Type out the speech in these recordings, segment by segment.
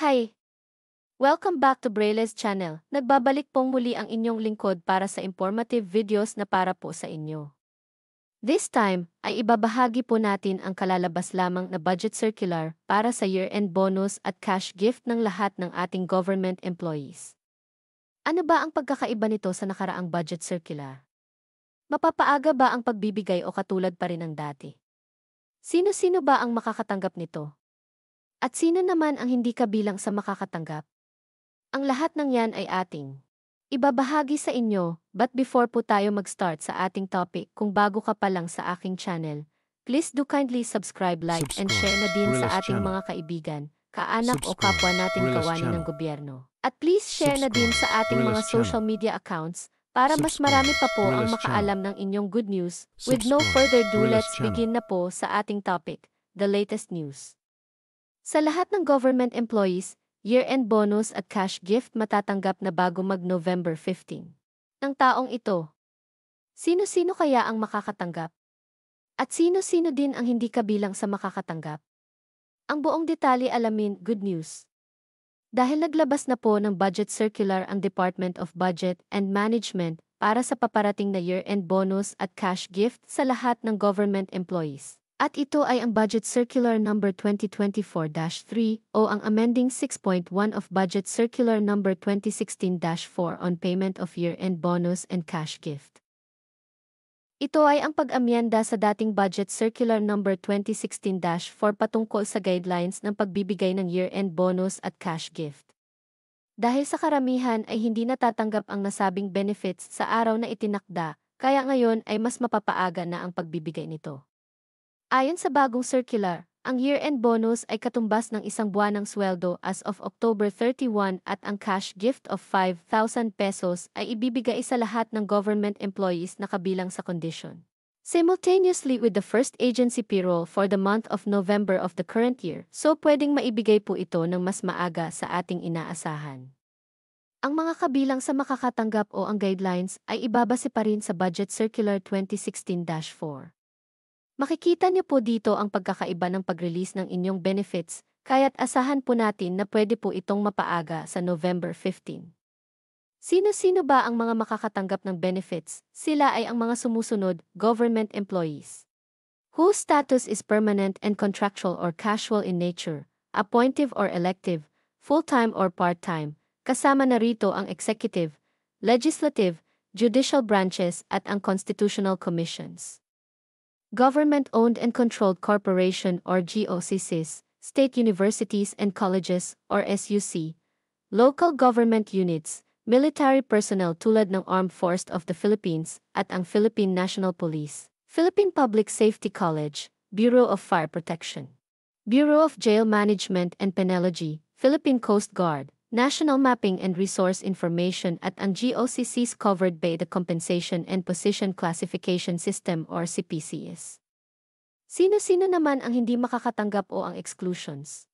Hi! Welcome back to Brailes Channel. Nagbabalik pong muli ang inyong lingkod para sa informative videos na para po sa inyo. This time, ay ibabahagi po natin ang kalalabas lamang na budget circular para sa year-end bonus at cash gift ng lahat ng ating government employees. Ano ba ang pagkakaiba nito sa nakaraang budget circular? Mapapaaga ba ang pagbibigay o katulad pa rin ng dati? Sino-sino ba ang makakatanggap nito? At sino naman ang hindi kabilang sa makakatanggap? Ang lahat ng yan ay ating ibabahagi sa inyo, but before po tayo mag-start sa ating topic, kung bago ka pa lang sa aking channel, please do kindly subscribe, like, and share na din sa ating mga kaibigan, kaanak o kapwa natin kawani ng gobyerno. At please share na din sa ating mga social media accounts para mas marami pa po ang makaalam ng inyong good news. With no further ado, let's begin na po sa ating topic, the latest news. Sa lahat ng government employees, year-end bonus at cash gift matatanggap na bago mag-November 15 ng taong ito. Sino-sino kaya ang makakatanggap? At sino-sino din ang hindi kabilang sa makakatanggap? Ang buong detalye alamin, good news. Dahil naglabas na po ng budget circular ang Department of Budget and Management para sa paparating na year-end bonus at cash gift sa lahat ng government employees. At ito ay ang Budget Circular No. 2024-3 o ang Amending 6.1 of Budget Circular No. 2016-4 on Payment of Year-End Bonus and Cash Gift. Ito ay ang pag-amyenda sa dating Budget Circular No. 2016-4 patungkol sa guidelines ng pagbibigay ng year-end bonus at cash gift. Dahil sa karamihan ay hindi natatanggap ang nasabing benefits sa araw na itinakda, kaya ngayon ay mas mapapaaga na ang pagbibigay nito. Ayon sa bagong circular, ang year-end bonus ay katumbas ng isang buwanang sweldo as of October 31 at ang cash gift of 5,000 pesos ay ibibigay sa lahat ng government employees na kabilang sa condition. Simultaneously with the first agency payroll for the month of November of the current year, so pwedeng maibigay po ito ng mas maaga sa ating inaasahan. Ang mga kabilang sa makakatanggap o ang guidelines ay ibabase pa rin sa Budget Circular 2016-4. Makikita niyo po dito ang pagkakaiba ng pag-release ng inyong benefits, kaya't asahan po natin na pwede po itong mapaaga sa November 15. Sino-sino ba ang mga makakatanggap ng benefits? Sila ay ang mga sumusunod, government employees, whose status is permanent and contractual or casual in nature, appointive or elective, full-time or part-time, kasama na rito ang executive, legislative, judicial branches at ang constitutional commissions. Government-owned and controlled corporation or GOCCs, state universities and colleges or SUC, local government units, military personnel tulad ng Armed Forces of the Philippines at ang Philippine National Police, Philippine Public Safety College, Bureau of Fire Protection, Bureau of Jail Management and Penology, Philippine Coast Guard, National Mapping and Resource Information at ang GOCCs covered by the Compensation and Position Classification System or CPCS. Sino-sino naman ang hindi makakatanggap o ang exclusions?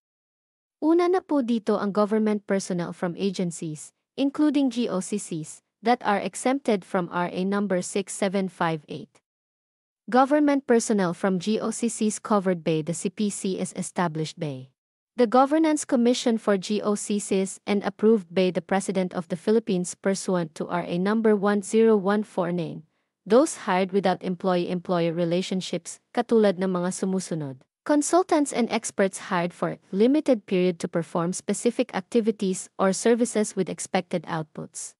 Una na po dito ang government personnel from agencies, including GOCCs, that are exempted from RA No. 6758. Government personnel from GOCCs covered by the CPCS established by the Governance Commission for GOCCs and approved by the President of the Philippines pursuant to RA No. 10149, those hired without employee-employer relationships, katulad ng mga sumusunod. Consultants and experts hired for limited period to perform specific activities or services with expected outputs.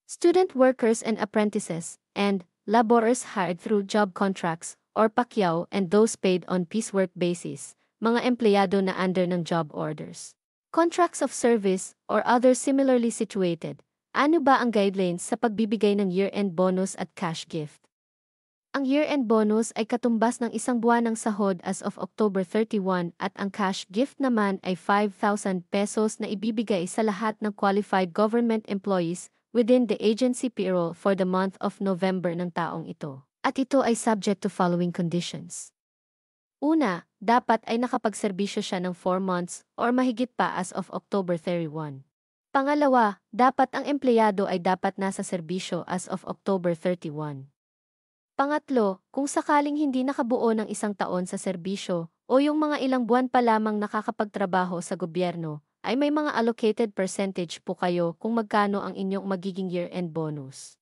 Student workers and apprentices, and laborers hired through job contracts or PACAO and those paid on piecework basis, mga empleyado na under ng job orders, contracts of service, or others similarly situated. Ano ba ang guidelines sa pagbibigay ng year-end bonus at cash gift? Ang year-end bonus ay katumbas ng isang buwan ng sahod as of October 31 at ang cash gift naman ay 5,000 pesos na ibibigay sa lahat ng qualified government employees within the agency payroll for the month of November ng taong ito. At ito ay subject to following conditions. Una, dapat ay nakapagserbisyo siya ng 4 months or mahigit pa as of October 31. Pangalawa, dapat ang empleyado ay dapat nasa serbisyo as of October 31. Pangatlo, kung sakaling hindi nakabuo ng 1 taon sa serbisyo o yung mga ilang buwan pa lamang nakakapagtrabaho sa gobyerno, ay may mga allocated percentage po kayo kung magkano ang inyong magiging year-end bonus.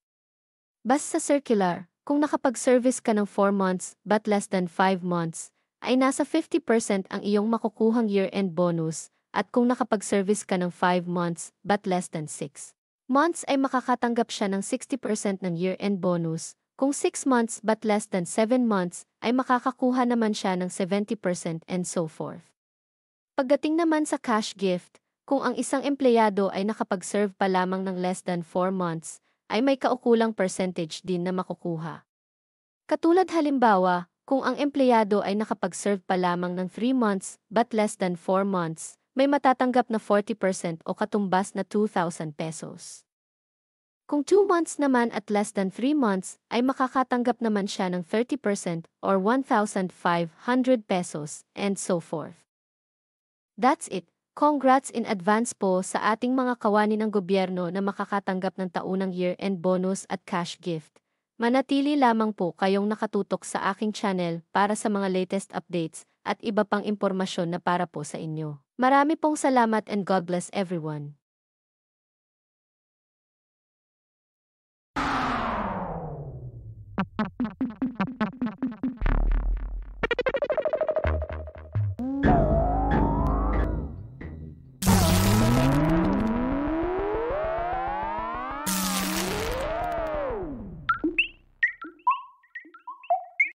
Basta circular, kung nakapag-service ka ng 4 months but less than 5 months, ay nasa 50% ang iyong makukuhang year-end bonus, at kung nakapag-service ka ng 5 months but less than 6 months ay makakatanggap siya ng 60% ng year-end bonus, kung 6 months but less than 7 months ay makakakuha naman siya ng 70% and so forth. Pagdating naman sa cash gift, kung ang isang empleyado ay nakapag-serve pa lamang ng less than 4 months, ay may kaukulang percentage din na makukuha. Katulad halimbawa, kung ang empleyado ay nakapag-serve pa lamang ng 3 months but less than 4 months, may matatanggap na 40% o katumbas na 2,000 pesos. Kung 2 months naman at less than 3 months, ay makakatanggap naman siya ng 30% or 1,500 pesos and so forth. That's it. Congrats in advance po sa ating mga kawani ng gobyerno na makakatanggap ng taunang year-end bonus at cash gift. Manatili lamang po kayong nakatutok sa aking channel para sa mga latest updates at iba pang impormasyon na para po sa inyo. Marami pong salamat and God bless everyone.